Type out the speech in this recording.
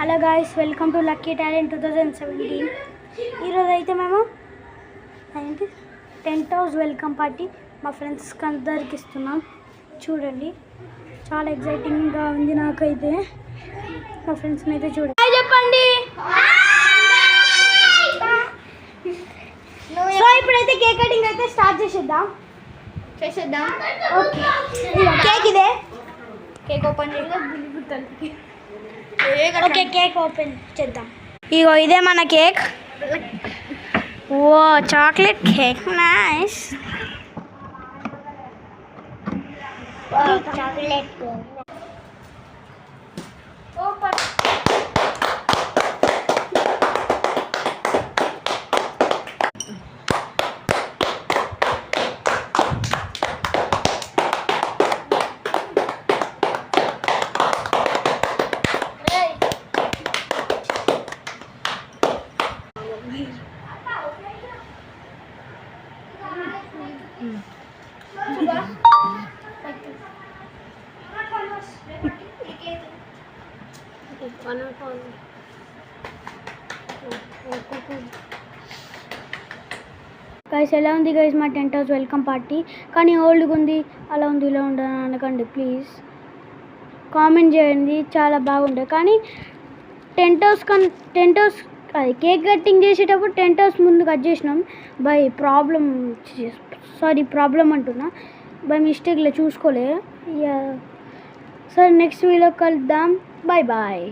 Hello guys, welcome to lucky talent 2017. ఈరోజు అయితే మేము ఏంటి 10th హౌస్ వెల్కమ్ పార్టీ మా ఫ్రెండ్స్కి అందరికి ఇస్తున్నాం. చూడండి, చాలా ఎగ్జైటింగ్గా ఉంది నాకైతే. మా ఫ్రెండ్స్ని అయితే చూడండి. హాయ్ చెప్పండి. సో ఇప్పుడైతే కేక్ కటింగ్ అయితే స్టార్ట్ చేసేద్దాం. ఓకే, కేక్ ఇదే. కేక్ ఓపెన్ చేయాలి. ఓకే, కేక్ ఓపెన్ చేద్దాం. ఇగో ఇదే మన cake. Oh chocolate cake, nice. Chocolate open. Guys, ఎలా ఉంది గైస్ మా 10th హౌస్ వెల్కమ్ పార్టీ? కానీ ఓల్డ్గా ఉంది, అలా ఉంది, ఇలా ఉండదు అనకండి ప్లీజ్. కామెంట్ చేయండి, చాలా బాగుంటుంది. కానీ 10th హౌస్ అది కేక్ కటింగ్ చేసేటప్పుడు 10th హౌస్ ముందు కట్ చేసినాం బై ప్రాబ్లం అంటున్నా, బై మిస్టేక్లో చూసుకోలే. సరే, నెక్స్ట్ వీడియో కలుద్దాం. Bye bye.